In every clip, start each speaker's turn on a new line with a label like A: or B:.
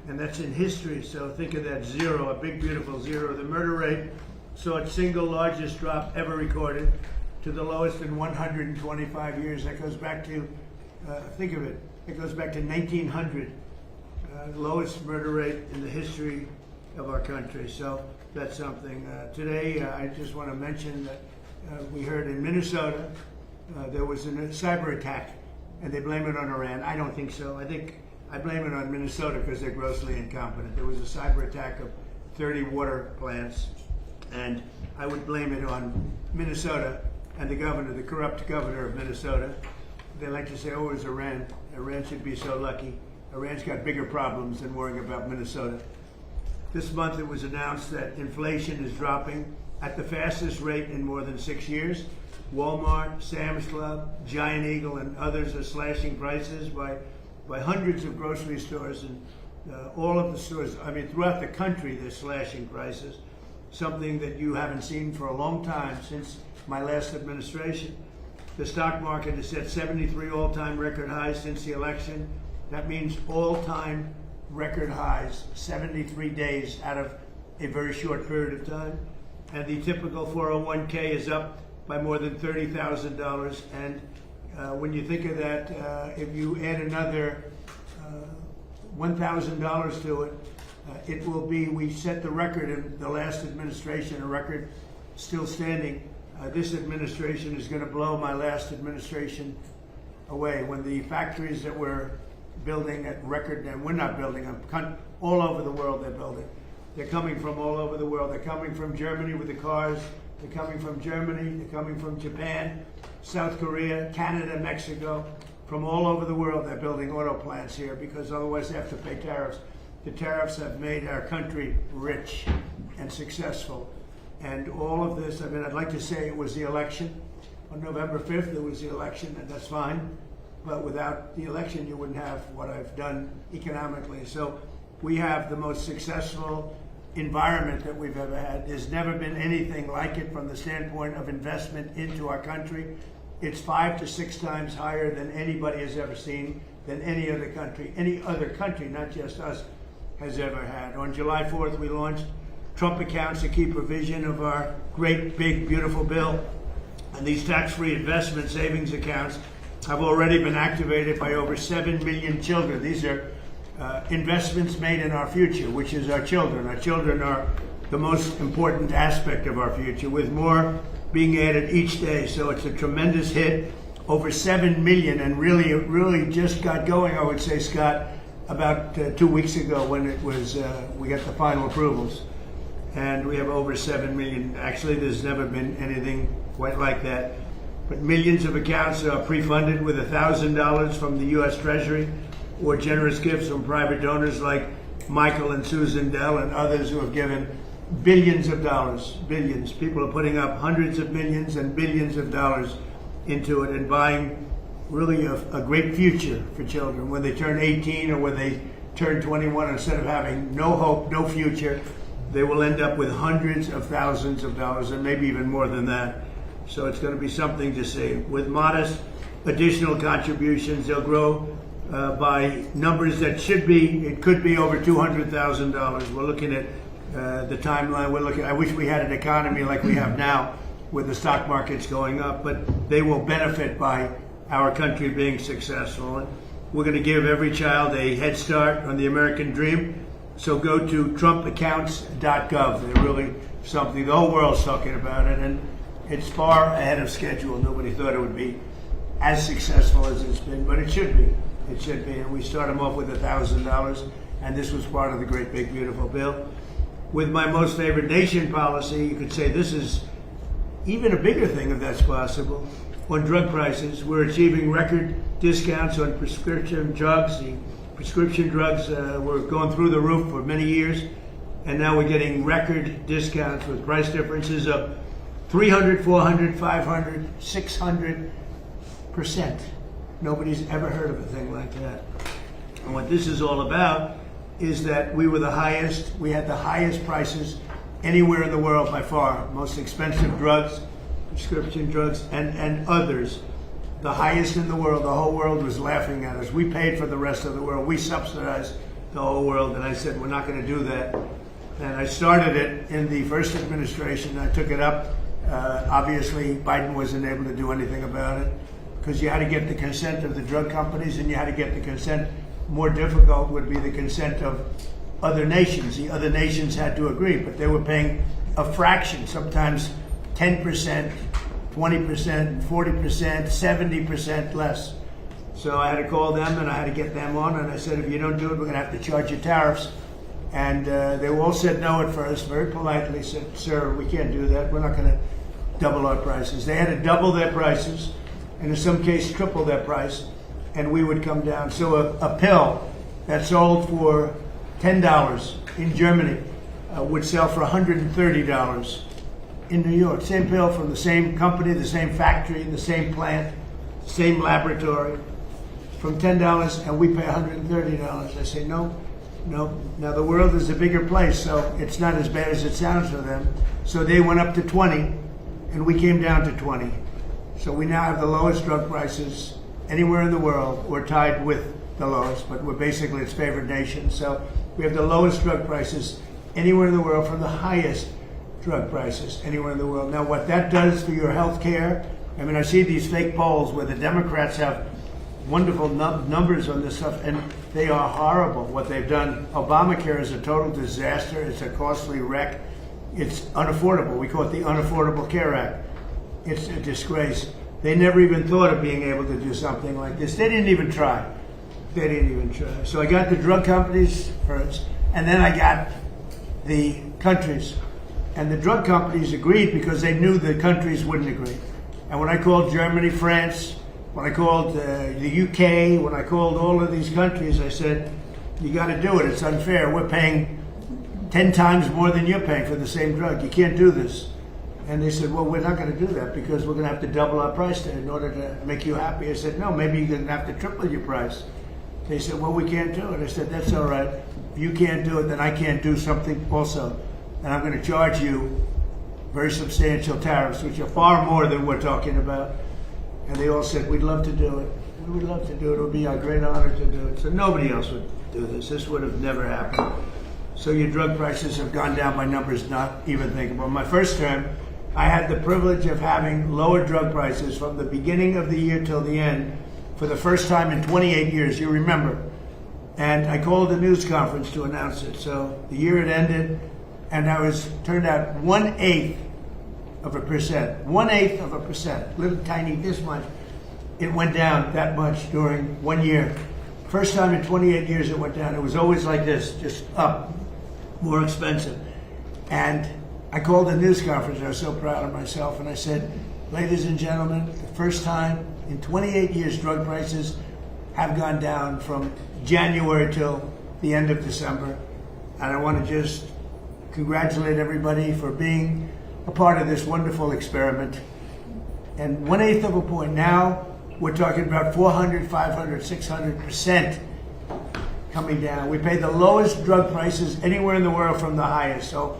A: and that's in history. So think of that zero, a big beautiful zero. The murder rate saw its single largest drop ever recorded to the lowest in 125 years. That goes back to, think of it, it goes back to 1900. Lowest murder rate in the history of our country. So that's something. Today, I just want to mention that we heard in Minnesota there was a cyber attack, and they blame it on Iran. I don't think so. I blame it on Minnesota because they're grossly incompetent. There was a cyber attack of 30 water plants, and I would blame it on Minnesota and the governor, the corrupt governor of Minnesota. They like to say, oh, it was Iran. Iran should be so lucky. Iran's got bigger problems than worrying about Minnesota. This month it was announced that inflation is dropping at the fastest rate in more than 6 years. Walmart, Sam's Club, Giant Eagle, and others are slashing prices by hundreds of grocery stores, and all of the stores, I mean, throughout the country, they're slashing prices, something that you haven't seen for a long time since my last administration. The stock market has set 73 all-time record highs since the election. That means all-time record highs, 73 days out of a very short period of time. And the typical 401k is up by more than $30,000. And when you think of that, if you add another $1,000 to it, it will be, we set the record in the last administration, a record still standing. This administration is going to blow my last administration away. When the factories that we're building at record, and we're not building them, all over the world they're building. They're coming from all over the world. They're coming from Germany with the cars. They're coming from Germany. They're coming from Japan, South Korea, Canada, Mexico. From all over the world, they're building auto plants here because otherwise they have to pay tariffs. The tariffs have made our country rich and successful. And all of this, I mean, I'd like to say it was the election. On November 5th, it was the election, and that's fine. But without the election, you wouldn't have what I've done economically. So we have the most successful environment that we've ever had. There's never been anything like it from the standpoint of investment into our country. It's 5 to 6 times higher than anybody has ever seen, than any other country, not just us, has ever had. On July 4th, we launched Trump accounts, a key provision of our great, big, beautiful bill. And these tax-free investment savings accounts have already been activated by over 7 million children. These are investments made in our future, which is our children. Our children are the most important aspect of our future, with more being added each day. So it's a tremendous hit, over 7 million, and it really just got going, I would say, Scott, about 2 weeks ago when it was, we got the final approvals. And we have over 7 million. Actually, there's never been anything quite like that. But millions of accounts are pre-funded with $1,000 from the U.S. Treasury or generous gifts from private donors like Michael and Susan Dell and others who have given billions of dollars, billions. People are putting up hundreds of millions and billions of dollars into it and buying really a great future for children. When they turn 18 or when they turn 21, instead of having no hope, no future, they will end up with hundreds of thousands of dollars and maybe even more than that. So it's going to be something to see. With modest additional contributions, they'll grow by numbers that should be, it could be over $200,000. We're looking at the timeline. I wish we had an economy like we have now with the stock markets going up, but they will benefit by our country being successful. And we're going to give every child a head start on the American dream. So go to trumpaccounts.gov. They're really something, the whole world's talking about it, and it's far ahead of schedule. Nobody thought it would be as successful as it's been, but it should be. It should be. And we start them off with $1,000, and this was part of the great, big, beautiful bill. With my most favored nation policy, you could say this is even a bigger thing, if that's possible. On drug prices, we're achieving record discounts on prescription drugs. The prescription drugs were going through the roof for many years, and now we're getting record discounts with price differences of 300, 400, 500, 600%. Nobody's ever heard of a thing like that. And what this is all about is that we had the highest prices anywhere in the world by far. Most expensive drugs, prescription drugs, and others. The highest in the world. The whole world was laughing at us. We paid for the rest of the world. We subsidized the whole world. And I said, we're not going to do that. And I started it in the first administration. I took it up. Obviously, Biden wasn't able to do anything about it because you had to get the consent of the drug companies, and you had to get the consent. More difficult would be the consent of other nations. The other nations had to agree, but they were paying a fraction, sometimes 10%, 20%, 40%, 70% less. So I had to call them and I had to get them on, and I said, if you don't do it, we're going to have to charge you tariffs. And they all said no at first, very politely said, sir, we can't do that. We're not going to double our prices. They had to double their prices, and in some cases triple their price, and we would come down. So a pill that sold for $10 in Germany would sell for $130 in New York. Same pill from the same company, the same factory, the same plant, same laboratory, from $10, and we pay $130. I say, no. Now the world is a bigger place, so it's not as bad as it sounds to them. So they went up to 20, and we came down to 20. So we now have the lowest drug prices anywhere in the world. We're tied with the lowest, but we're basically its favored nation. So we have the lowest drug prices anywhere in the world from the highest drug prices anywhere in the world. Now, what that does for your health care, I mean, I see these fake polls where the Democrats have wonderful numbers on this stuff, and they are horrible what they've done. Obamacare is a total disaster. It's a costly wreck. It's unaffordable. We call it the Unaffordable Care Act. It's a disgrace. They never even thought of being able to do something like this. They didn't even try. They didn't even try. So I got the drug companies first, and then I got the countries. And the drug companies agreed because they knew the countries wouldn't agree. And when I called Germany, France, when I called the UK, when I called all of these countries, I said, you got to do it. It's unfair. We're paying 10 times more than you're paying for the same drug. You can't do this. And they said, well, we're not going to do that because we're going to have to double our price in order to make you happy. I said, no, maybe you're going to have to triple your price. They said, well, we can't do it. I said, that's all right. If you can't do it, then I can't do something also. And I'm going to charge you very substantial tariffs, which are far more than we're talking about. And they all said, we'd love to do it. We would love to do it. It would be our great honor to do it. So nobody else would do this. This would have never happened. So your drug prices have gone down by numbers not even thinkable. My first term, I had the privilege of having lower drug prices from the beginning of the year till the end for the first time in 28 years, you remember. And I called a news conference to announce it. So the year had ended, and I was turned out 1/8 of a percent. 1/8 of a percent. Little tiny this much. It went down that much during 1 year. First time in 28 years it went down. It was always like this, just up, more expensive. And I called a news conference. I was so proud of myself. And I said, ladies and gentlemen, the first time in 28 years drug prices have gone down from January till the end of December. And I want to just congratulate everybody for being a part of this wonderful experiment. And 1/8 of a point. Now we're talking about 400, 500, 600% coming down. We pay the lowest drug prices anywhere in the world from the highest. So,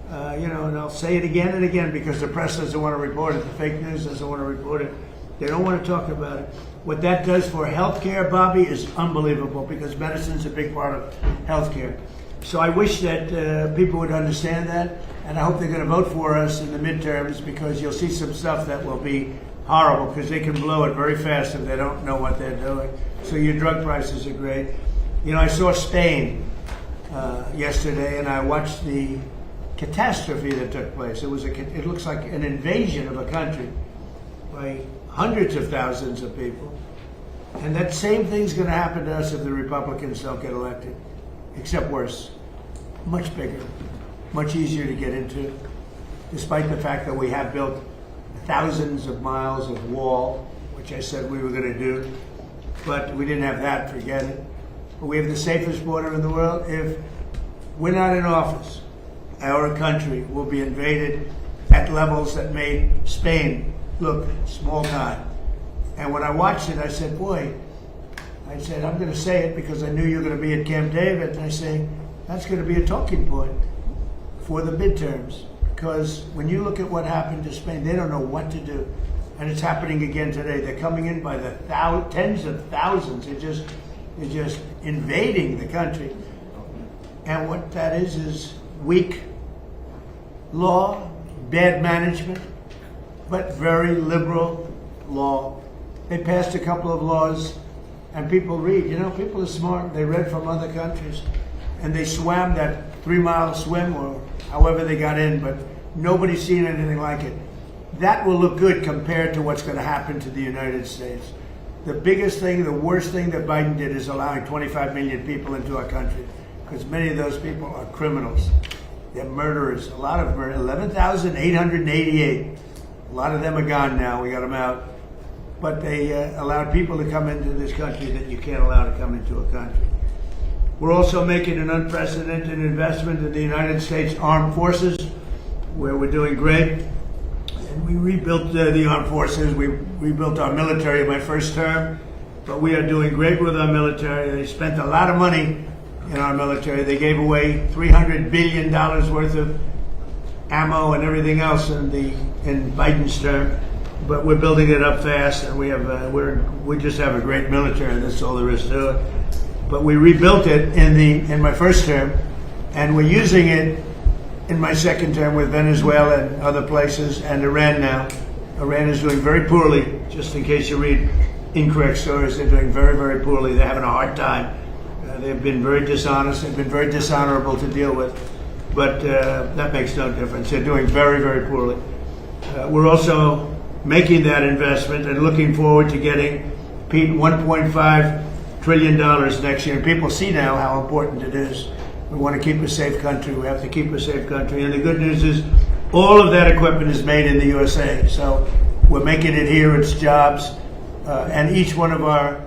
A: and I'll say it again and again because the press doesn't want to report it. The fake news doesn't want to report it. They don't want to talk about it. What that does for healthcare, Bobby, is unbelievable because medicine is a big part of healthcare. So I wish that people would understand that, and I hope they're going to vote for us in the midterms because you'll see some stuff that will be horrible because they can blow it very fast if they don't know what they're doing. So your drug prices are great. You know, I saw Spain yesterday, and I watched the catastrophe that took place. It looks like an invasion of a country by hundreds of thousands of people. And that same thing's going to happen to us if the Republicans don't get elected, except worse. Much bigger, much easier to get into, despite the fact that we have built thousands of miles of wall, which I said we were going to do, but we didn't have that, forget it. But we have the safest border in the world. If we're not in office, our country will be invaded at levels that made Spain look small time. And when I watched it, I said, boy, I'm going to say it because I knew you were going to be at Camp David, and I say, that's going to be a talking point for the midterms. Because when you look at what happened to Spain, they don't know what to do. And it's happening again today. They're coming in by the tens of thousands. They're just invading the country. And what that is weak law, bad management, but very liberal law. They passed a couple of laws, and people read. You know, people are smart. They read from other countries, and they swam that 3-mile swim or however they got in, but nobody's seen anything like it. That will look good compared to what's going to happen to the United States. The biggest thing, the worst thing that Biden did is allowing 25 million people into our country, because many of those people are criminals. They're murderers. A lot of murder. 11,888. A lot of them are gone now. We got them out. But they allowed people to come into this country that you can't allow to come into a country. We're also making an unprecedented investment in the United States Armed Forces, where we're doing great. And we rebuilt the armed forces. We rebuilt our military in my first term. But we are doing great with our military. They spent a lot of money in our military. They gave away $300 billion worth of ammo and everything else in Biden's term, but we're building it up fast, and we just have a great military. That's all there is to it. But we rebuilt it in my first term, and we're using it in my second term with Venezuela and other places, and Iran now. Iran is doing very poorly. Just in case you read incorrect stories, they're doing very, very poorly. They're having a hard time. They've been very dishonest. They've been very dishonorable to deal with. But that makes no difference. They're doing very, very poorly. We're also making that investment and looking forward to getting $1.5 trillion next year. And people see now how important it is. We want to keep a safe country. We have to keep a safe country. And the good news is all of that equipment is made in the USA. So we're making it here. It's jobs. And each one of our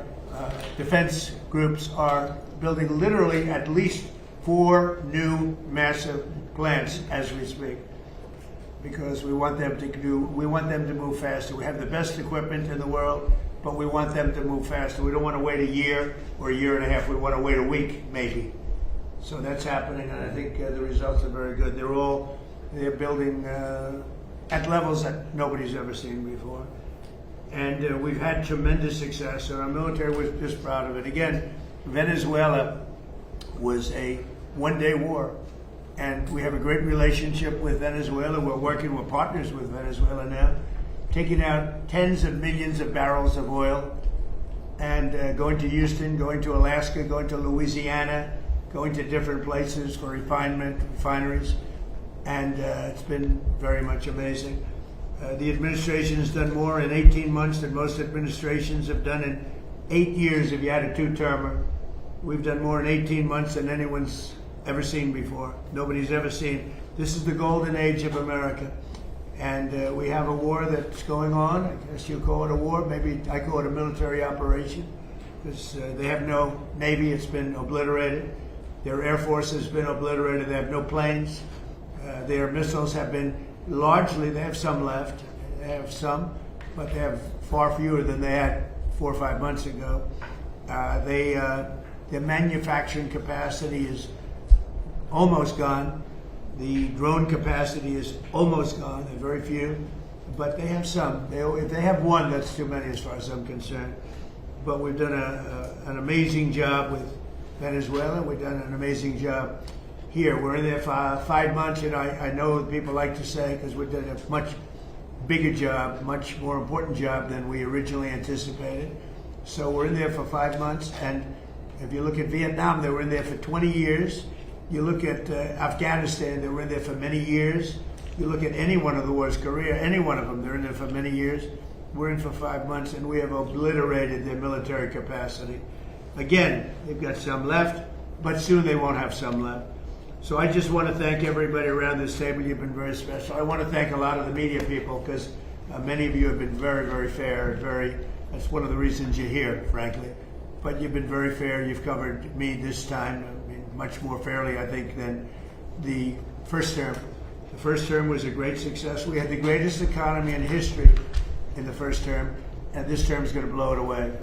A: defense groups are building literally at least 4 new massive plants as we speak, because we want them to move faster. We have the best equipment in the world, but we want them to move faster. We don't want to wait a year or a year and a half. We want to wait a week, maybe. So that's happening, and I think the results are very good. They're building at levels that nobody's ever seen before. And we've had tremendous success, and our military was just proud of it. Again, Venezuela was a one-day war, and we have a great relationship with Venezuela. We're partners with Venezuela now, taking out tens of millions of barrels of oil, and going to Houston, going to Alaska, going to Louisiana, going to different places for refineries, and it's been very much amazing. The administration has done more in 18 months than most administrations have done in 8 years if you had a 2-termer. We've done more in 18 months than anyone's ever seen before. Nobody's ever seen. This is the golden age of America. And we have a war that's going on. I guess you call it a war. Maybe I call it a military operation, because they have no Navy. It's been obliterated. Their Air Force has been obliterated. They have no planes. Their missiles have been largely, they have some left. They have some, but they have far fewer than they had 4 or 5 months ago. Their manufacturing capacity is almost gone. The drone capacity is almost gone. There are very few, but they have some. If they have one, that's too many as far as I'm concerned. But we've done an amazing job with Venezuela. We've done an amazing job here. We're in there for 5 months, and I know people like to say, because we've done a much bigger job, much more important job than we originally anticipated. So we're in there for 5 months, and if you look at Vietnam, they were in there for 20 years. You look at Afghanistan, they were in there for many years. You look at any one of the wars, Korea, any one of them, they're in there for many years. We're in for 5 months, and we have obliterated their military capacity. Again, they've got some left, but soon they won't have some left. So I just want to thank everybody around this table. You've been very special. I want to thank a lot of the media people, because many of you have been very, very fair. That's one of the reasons you're here, frankly. But you've been very fair. You've covered me this time, I mean, much more fairly, I think, than the first term. The first term was a great success. We had the greatest economy in history in the first term, and this term is going to blow it away.